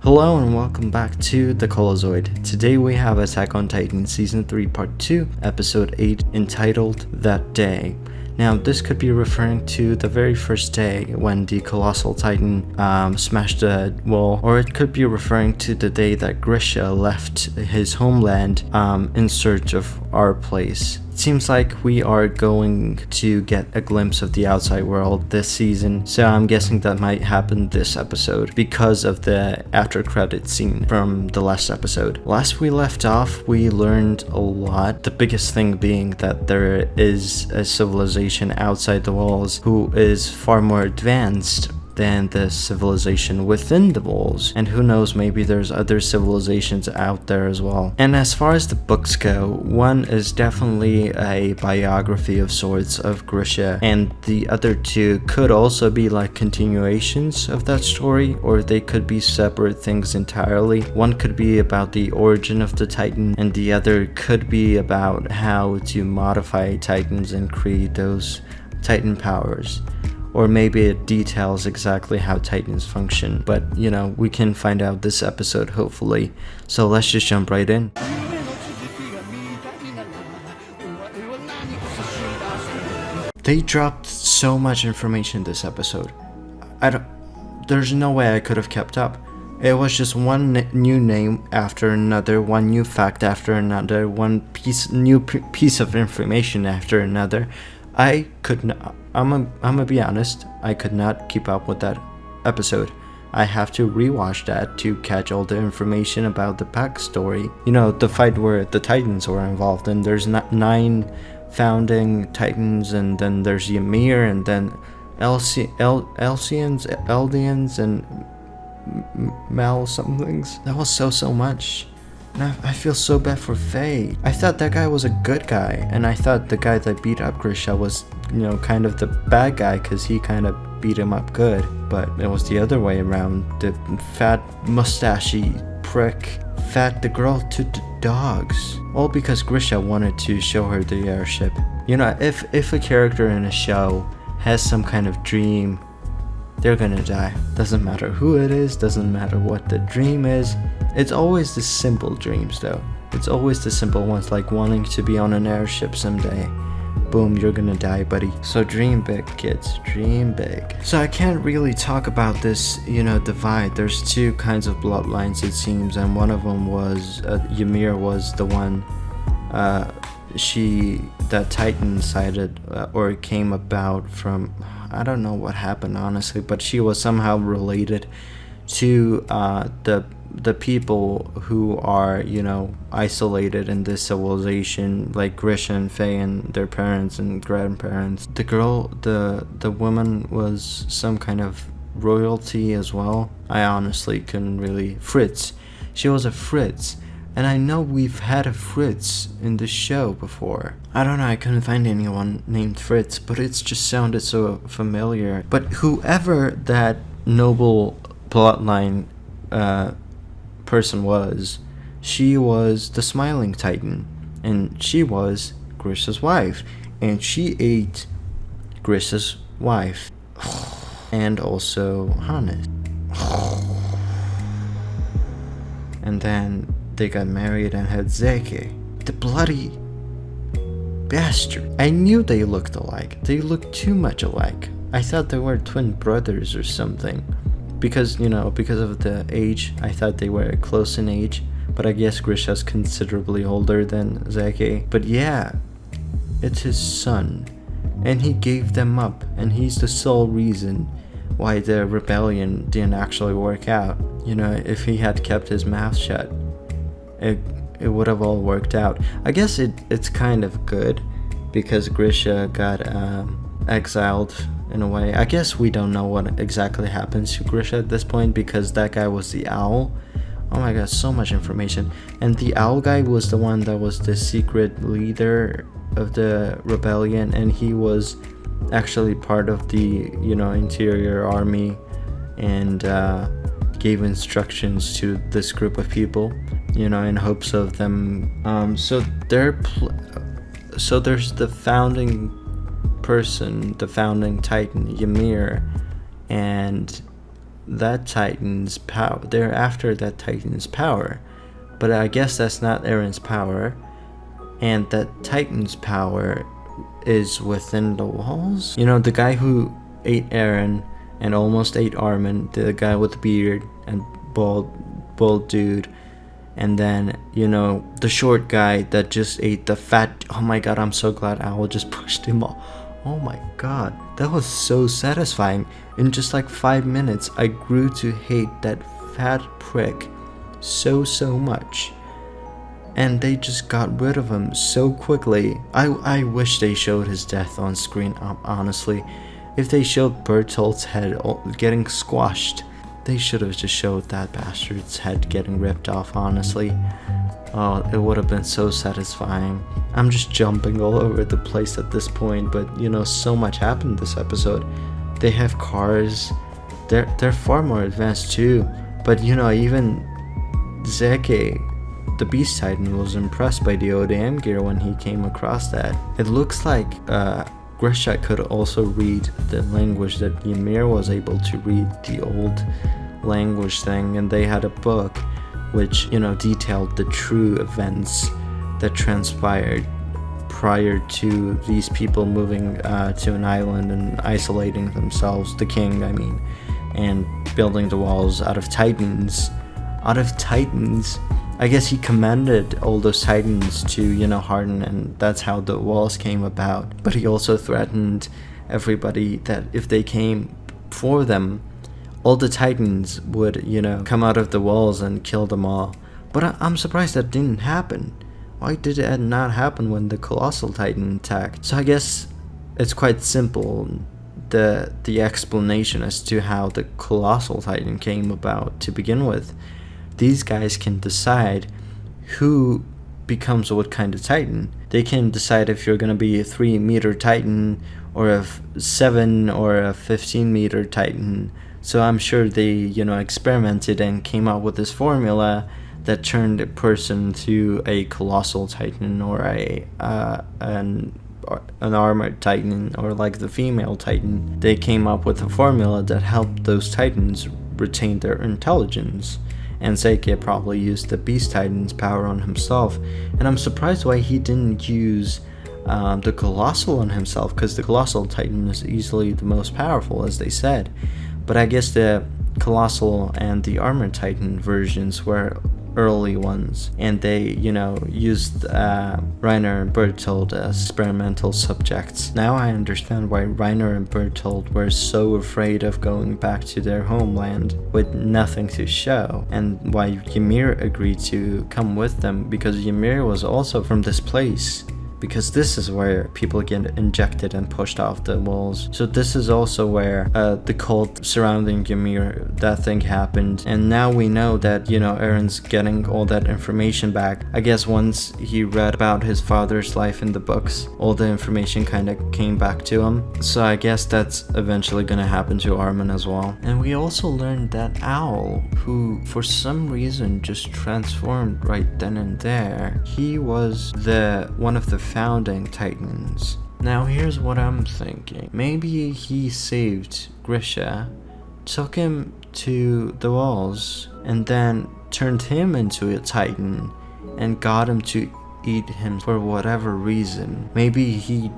Hello and welcome back to The Colozoid. Today we have Attack on Titan Season 3 Part 2, Episode 8, entitled That Day. Now, this could be referring to the very first day when the Colossal Titan smashed the wall, or it could be referring to the day that Grisha left his homeland in search of our place. It seems like we are going to get a glimpse of the outside world this season, so I'm guessing that might happen this episode because of the after credit scene from the last episode. Last we left off, we learned a lot, the biggest thing being that there is a civilization outside the walls who is far more advanced than the civilization within the walls, and who knows, maybe there's other civilizations out there as well. And as far as the books go, one is definitely a biography of sorts of Grisha, and the other two could also be like continuations of that story, or they could be separate things entirely. One could be about the origin of the Titan, and the other could be about how to modify Titans and create those Titan powers. Or maybe it details exactly how Titans function, but you know, we can find out this episode hopefully. So let's just jump right in. They dropped so much information this episode. There's no way I could have kept up. It was just one new name after another, one new fact after another, one new piece of information after another. I could not, I'm gonna be honest, I could not keep up with that episode. I have to rewatch that to catch all the information about the backstory. You know, the fight where the Titans were involved, and there's 9 founding Titans, and then there's Ymir, and then Eldians, and Mal somethings. That was so much. And I feel so bad for Faye. I thought that guy was a good guy, and I thought the guy that beat up Grisha was, you know, kind of the bad guy because he kind of beat him up good. But it was the other way around. The fat, mustachy prick fed the girl to the dogs. All because Grisha wanted to show her the airship. You know, if a character in a show has some kind of dream, they're gonna die. Doesn't matter who it is, doesn't matter what the dream is. It's always the simple dreams though. It's always the simple ones, like wanting to be on an airship someday. Boom, you're gonna die, buddy. So dream big, kids, dream big. So I can't really talk about this, you know, divide. There's 2 kinds of bloodlines it seems, and one of them was, Ymir was the one, that Titan sided, or came about from, I don't know what happened honestly, but she was somehow related to the people who are, you know, isolated in this civilization, like Grisha and Faye and their parents and grandparents. The girl, the woman was some kind of royalty as well. I honestly couldn't really. Fritz. She was a Fritz. And I know we've had a Fritz in the show before. I don't know, I couldn't find anyone named Fritz, but it's just sounded so familiar. But whoever that noble plotline person was, she was the Smiling Titan, and she was Grisha's wife, and she ate Grisha's wife, and also Hannes. And then they got married and had Zeke. The bloody bastard. I knew they looked alike. They looked too much alike. I thought they were twin brothers or something. Because, you know, because of the age, I thought they were close in age. But I guess Grisha's considerably older than Zeke. But yeah, it's his son. And he gave them up. And he's the sole reason why the rebellion didn't actually work out. You know, if he had kept his mouth shut, it would have all worked out. I guess it's kind of good because Grisha got exiled in a way. I guess we don't know what exactly happens to Grisha at this point because that guy was the owl. Oh my god, so much information. And the owl guy was the one that was the secret leader of the rebellion, and he was actually part of the, you know, interior army, and gave instructions to this group of people, you know, in hopes of them. So there's the founding person, the founding Titan, Ymir, and that Titan's power. They're after that Titan's power. But I guess that's not Eren's power. And that Titan's power is within the walls. You know, the guy who ate Eren and almost ate Armin, the guy with the beard and bald dude, and then, you know, the short guy that just ate the fat. Oh my god, I'm so glad Owl just pushed him off. Oh my god, that was so satisfying. In just like 5 minutes, I grew to hate that fat prick so much. And they just got rid of him so quickly. I wish they showed his death on screen, honestly. If they showed Bertolt's head getting squashed, they should have just showed that bastard's head getting ripped off, honestly. Oh, it would have been so satisfying. I'm just jumping all over the place at this point, but you know, so much happened this episode. They have cars. They're far more advanced too. But you know, even Zeke, the Beast Titan, was impressed by the ODM gear when he came across that. It looks like Grisha could also read the language that Ymir was able to read, the old language thing, and they had a book which, you know, detailed the true events that transpired prior to these people moving to an island and isolating themselves, the king, I mean, and building the walls out of titans. I guess he commanded all those titans to, you know, harden, and that's how the walls came about. But he also threatened everybody that if they came for them, all the titans would, you know, come out of the walls and kill them all. But I'm surprised that didn't happen. Why did it not happen when the Colossal Titan attacked? So I guess it's quite simple, the explanation as to how the Colossal Titan came about to begin with. These guys can decide who becomes what kind of Titan. They can decide if you're gonna be a 3-meter Titan or a 7 or a 15-meter Titan. So I'm sure they, you know, experimented and came up with this formula that turned a person to a Colossal Titan or an armored Titan, or like the female Titan. They came up with a formula that helped those Titans retain their intelligence. And Zeke probably used the Beast Titan's power on himself, and I'm surprised why he didn't use the Colossal on himself, because the Colossal Titan is easily the most powerful, as they said. But I guess the Colossal and the Armored Titan versions were early ones, and they, you know, used Reiner and Bertolt as experimental subjects. Now I understand why Reiner and Bertolt were so afraid of going back to their homeland with nothing to show, and why Ymir agreed to come with them, because Ymir was also from this place. Because this is where people get injected and pushed off the walls. So this is also where the cult surrounding Ymir, that thing happened. And now we know that, you know, Eren's getting all that information back. I guess once he read about his father's life in the books, all the information kind of came back to him. So I guess that's eventually gonna happen to Armin as well. And we also learned that Owl, who for some reason just transformed right then and there, he was one of the founding Titans. Now here's what I'm thinking. Maybe he saved Grisha, took him to the walls, and then turned him into a Titan and got him to eat him for whatever reason. Maybe he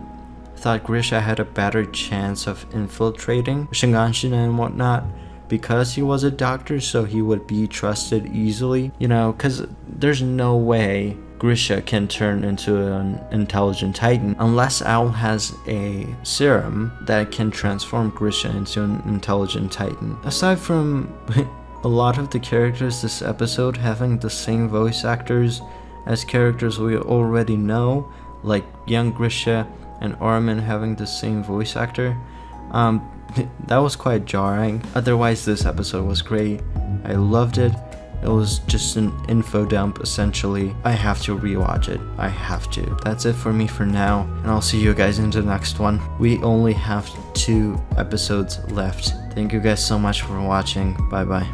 thought Grisha had a better chance of infiltrating Shinganshin and whatnot because he was a doctor, so he would be trusted easily, you know, because there's no way Grisha can turn into an intelligent Titan unless Owl has a serum that can transform Grisha into an intelligent Titan. Aside from a lot of the characters this episode having the same voice actors as characters we already know, like young Grisha and Armin having the same voice actor, that was quite jarring. Otherwise, this episode was great. I loved it. It was just an info dump, essentially. I have to rewatch it. I have to. That's it for me for now, and I'll see you guys in the next one. We only have 2 episodes left. Thank you guys so much for watching. Bye bye.